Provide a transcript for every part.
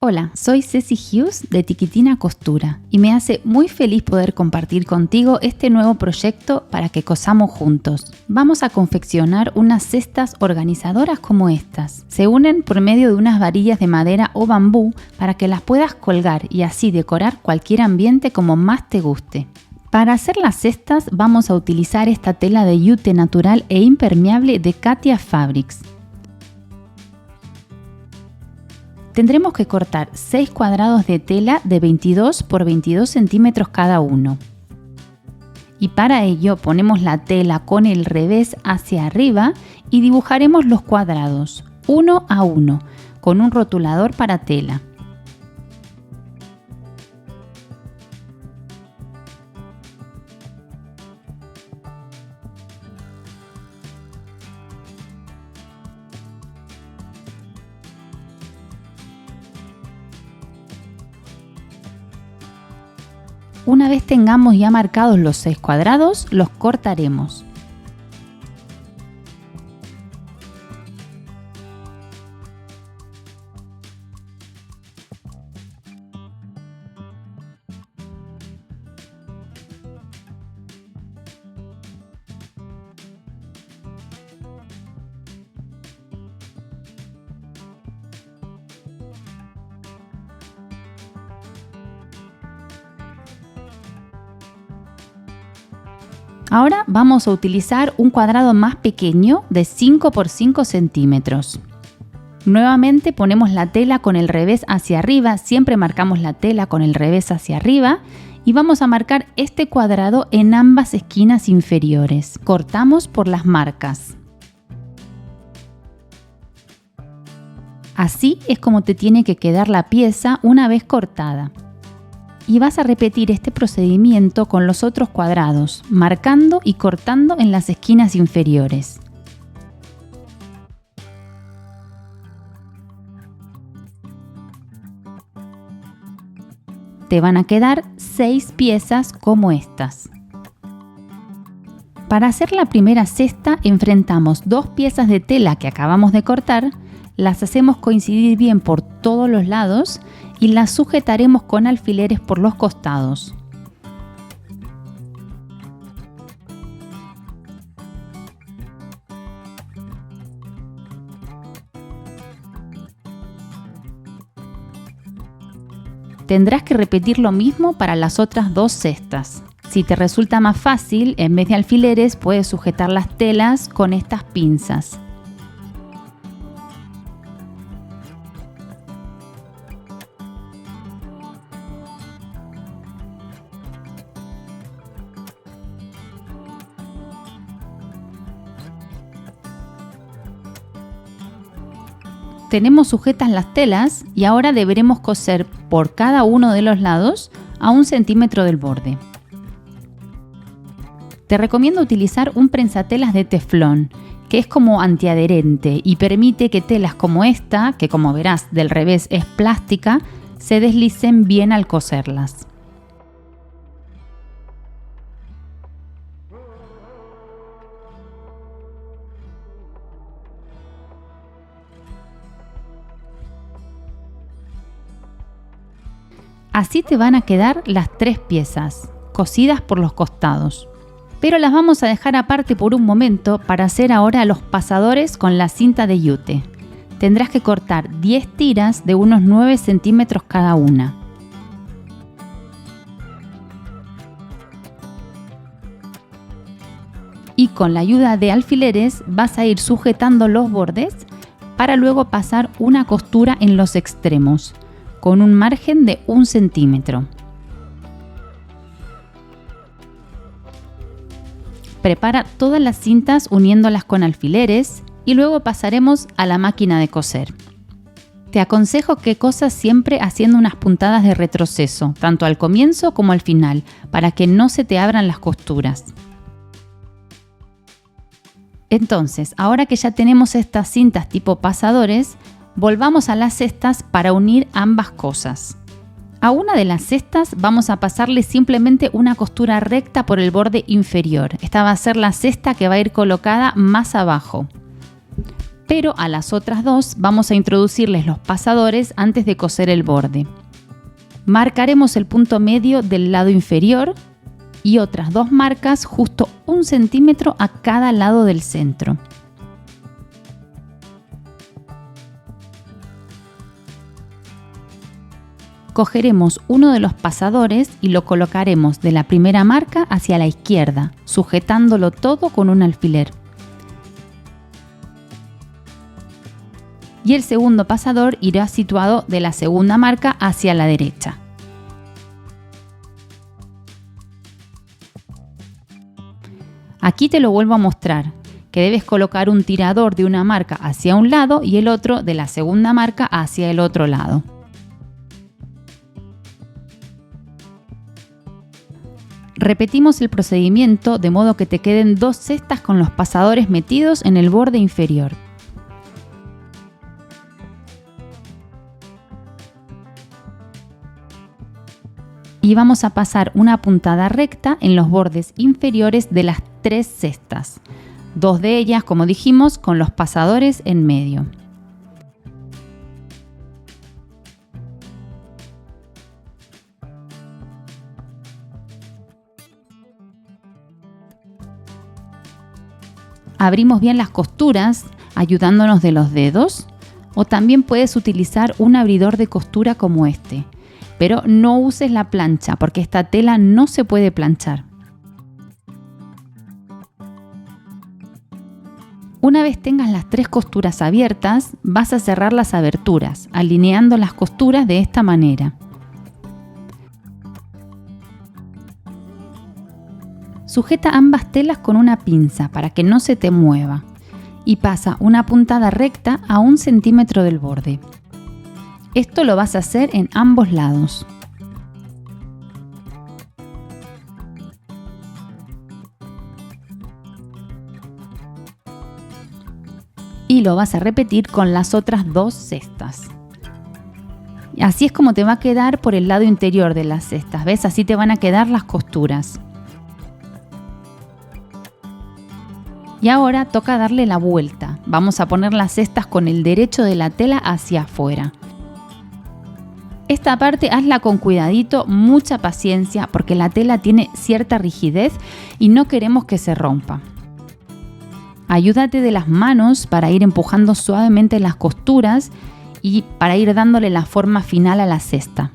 Hola, soy Ceci Hughes de Tiquitina Costura y me hace muy feliz poder compartir contigo este nuevo proyecto para que cosamos juntos. Vamos a confeccionar unas cestas organizadoras como estas. Se unen por medio de unas varillas de madera o bambú para que las puedas colgar y así decorar cualquier ambiente como más te guste. Para hacer las cestas vamos a utilizar esta tela de yute natural e impermeable de Katia Fabrics. Tendremos que cortar 6 cuadrados de tela de 22 por 22 centímetros cada uno. Y para ello ponemos la tela con el revés hacia arriba y dibujaremos los cuadrados, uno a uno, con un rotulador para tela. Una vez tengamos ya marcados los 6 cuadrados, los cortaremos. Ahora vamos a utilizar un cuadrado más pequeño de 5 por 5 centímetros. Nuevamente ponemos la tela con el revés hacia arriba, siempre marcamos la tela con el revés hacia arriba y vamos a marcar este cuadrado en ambas esquinas inferiores. Cortamos por las marcas. Así es como te tiene que quedar la pieza una vez cortada. Y vas a repetir este procedimiento con los otros cuadrados, marcando y cortando en las esquinas inferiores. Te van a quedar 6 piezas como estas. Para hacer la primera cesta enfrentamos 2 piezas de tela que acabamos de cortar, las hacemos coincidir bien por todos los lados y las sujetaremos con alfileres por los costados. Tendrás que repetir lo mismo para las otras 2 cestas. Si te resulta más fácil, en vez de alfileres puedes sujetar las telas con estas pinzas. Tenemos sujetas las telas y ahora deberemos coser por cada uno de los lados a 1 centímetro del borde. Te recomiendo utilizar un prensatelas de teflón, que es como antiadherente y permite que telas como esta, que como verás del revés es plástica, se deslicen bien al coserlas. Así te van a quedar las 3 piezas, cosidas por los costados. Pero las vamos a dejar aparte por un momento para hacer ahora los pasadores con la cinta de yute. Tendrás que cortar 10 tiras de unos 9 centímetros cada una. Y con la ayuda de alfileres vas a ir sujetando los bordes para luego pasar una costura en los extremos, con un margen de 1 centímetro. Prepara todas las cintas uniéndolas con alfileres y luego pasaremos a la máquina de coser. Te aconsejo que cosas siempre haciendo unas puntadas de retroceso, tanto al comienzo como al final, para que no se te abran las costuras. Entonces, ahora que ya tenemos estas cintas tipo pasadores, volvamos a las cestas para unir ambas cosas. A una de las cestas vamos a pasarle simplemente una costura recta por el borde inferior. Esta va a ser la cesta que va a ir colocada más abajo. pero a las otras dos vamos a introducirles los pasadores antes de coser el borde. Marcaremos el punto medio del lado inferior y otras 2 marcas justo 1 centímetro a cada lado del centro. Cogeremos uno de los pasadores y lo colocaremos de la primera marca hacia la izquierda, sujetándolo todo con un alfiler. Y el segundo pasador irá situado de la segunda marca hacia la derecha. Aquí te lo vuelvo a mostrar, que debes colocar un tirador de una marca hacia un lado y el otro de la segunda marca hacia el otro lado. Repetimos el procedimiento de modo que te queden 2 cestas con los pasadores metidos en el borde inferior. Y vamos a pasar una puntada recta en los bordes inferiores de las 3 cestas, 2 de ellas, como dijimos, con los pasadores en medio. Abrimos bien las costuras ayudándonos de los dedos, o también puedes utilizar un abridor de costura como este, pero no uses la plancha porque esta tela no se puede planchar. Una vez tengas las 3 costuras abiertas, vas a cerrar las aberturas, alineando las costuras de esta manera. Sujeta ambas telas con una pinza para que no se te mueva y pasa una puntada recta a 1 centímetro del borde. Esto lo vas a hacer en ambos lados. Y lo vas a repetir con las otras 2 cestas. Así es como te va a quedar por el lado interior de las cestas, ¿ves? Así te van a quedar las costuras. Y ahora toca darle la vuelta. Vamos a poner las cestas con el derecho de la tela hacia afuera. Esta parte hazla con cuidadito, mucha paciencia, porque la tela tiene cierta rigidez y no queremos que se rompa. Ayúdate de las manos para ir empujando suavemente las costuras y para ir dándole la forma final a la cesta.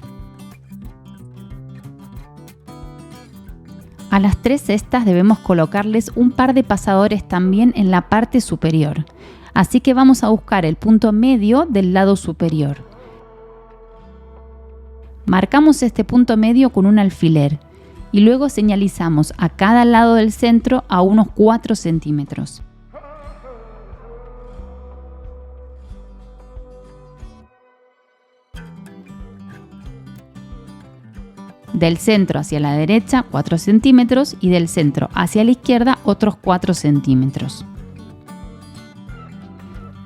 A las 3 cestas debemos colocarles un par de pasadores también en la parte superior, así que vamos a buscar el punto medio del lado superior. Marcamos este punto medio con un alfiler y luego señalizamos a cada lado del centro a unos 4 centímetros. Del centro hacia la derecha 4 centímetros y del centro hacia la izquierda otros 4 centímetros.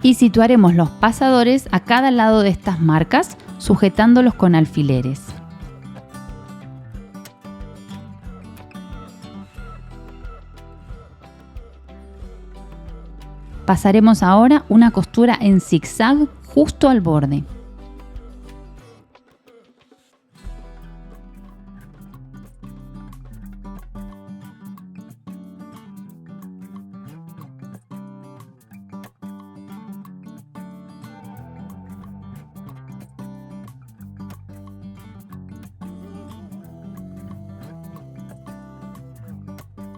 Y situaremos los pasadores a cada lado de estas marcas, sujetándolos con alfileres. Pasaremos ahora una costura en zigzag justo al borde.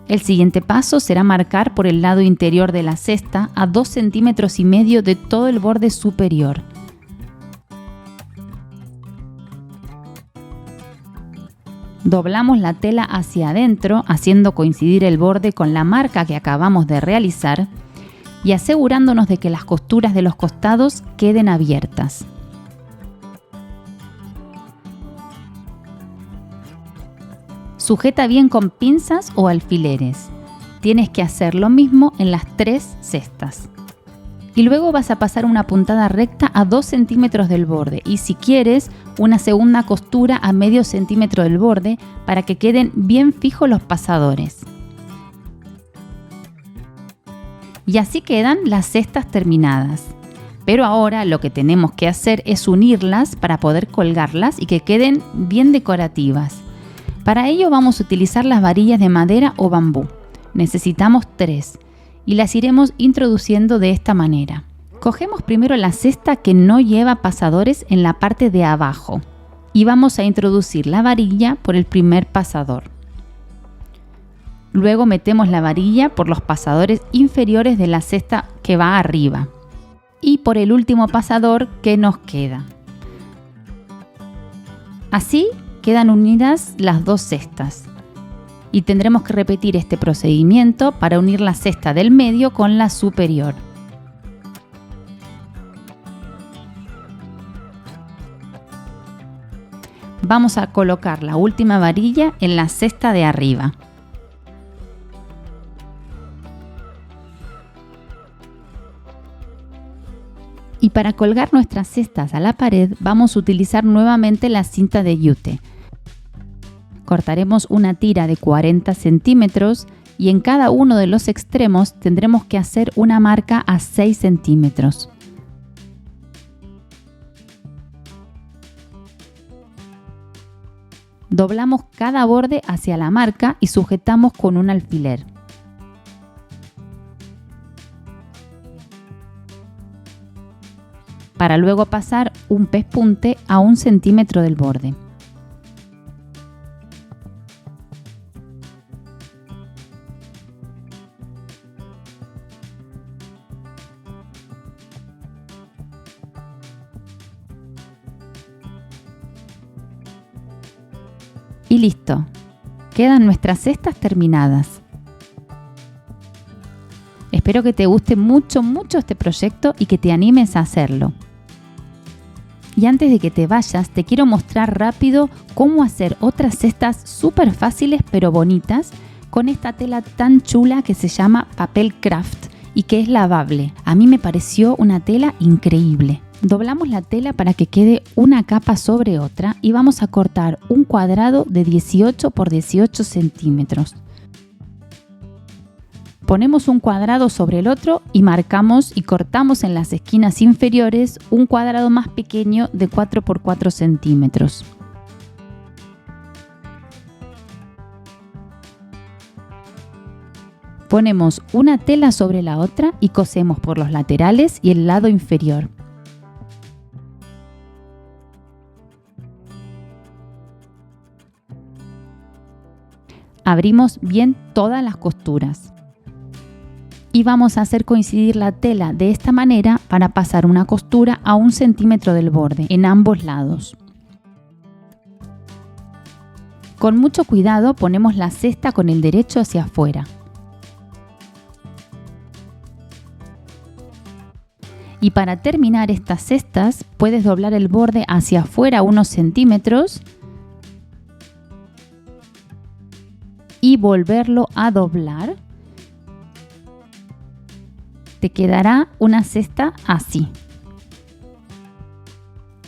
El siguiente paso será marcar por el lado interior de la cesta a 2,5 centímetros de todo el borde superior. Doblamos la tela hacia adentro, haciendo coincidir el borde con la marca que acabamos de realizar y asegurándonos de que las costuras de los costados queden abiertas. Sujeta bien con pinzas o alfileres. Tienes que hacer lo mismo en las 3 cestas. Y luego vas a pasar una puntada recta a 2 centímetros del borde y si quieres una segunda costura a medio centímetro del borde para que queden bien fijos los pasadores. Y así quedan las cestas terminadas. Pero ahora lo que tenemos que hacer es unirlas para poder colgarlas y que queden bien decorativas. Para ello vamos a utilizar las varillas de madera o bambú. Necesitamos 3 y las iremos introduciendo de esta manera. Cogemos primero la cesta que no lleva pasadores en la parte de abajo y vamos a introducir la varilla por el primer pasador. Luego metemos la varilla por los pasadores inferiores de la cesta que va arriba y por el último pasador que nos queda. Así quedan unidas las dos cestas y tendremos que repetir este procedimiento para unir la cesta del medio con la superior. Vamos a colocar la última varilla en la cesta de arriba. Y para colgar nuestras cestas a la pared vamos a utilizar nuevamente la cinta de yute. Cortaremos una tira de 40 centímetros y en cada uno de los extremos tendremos que hacer una marca a 6 centímetros. Doblamos cada borde hacia la marca y sujetamos con un alfiler. Para luego pasar un pespunte a 1 centímetro del borde. Y listo, quedan nuestras cestas terminadas. Espero que te guste mucho este proyecto y que te animes a hacerlo. Y antes de que te vayas, te quiero mostrar rápido cómo hacer otras cestas súper fáciles pero bonitas con esta tela tan chula que se llama papel craft y que es lavable. A mí me pareció una tela increíble. Doblamos la tela para que quede una capa sobre otra y vamos a cortar un cuadrado de 18 por 18 centímetros. Ponemos un cuadrado sobre el otro y marcamos y cortamos en las esquinas inferiores un cuadrado más pequeño de 4 por 4 centímetros. Ponemos una tela sobre la otra y cosemos por los laterales y el lado inferior. Abrimos bien todas las costuras. Y vamos a hacer coincidir la tela de esta manera para pasar una costura a 1 centímetro del borde en ambos lados. Con mucho cuidado ponemos la cesta con el derecho hacia afuera. Y para terminar estas cestas puedes doblar el borde hacia afuera unos centímetros y volverlo a doblar. Te quedará una cesta así.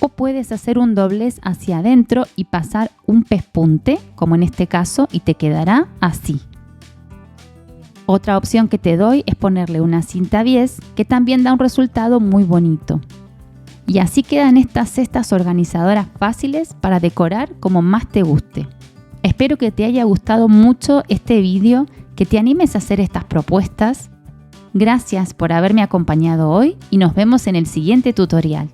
O puedes hacer un doblez hacia adentro y pasar un pespunte, como en este caso, y te quedará así. Otra opción que te doy es ponerle una cinta bies, que también da un resultado muy bonito. Y así quedan estas cestas organizadoras fáciles para decorar como más te guste. Espero que te haya gustado mucho este vídeo, que te animes a hacer estas propuestas. Gracias por haberme acompañado hoy y nos vemos en el siguiente tutorial.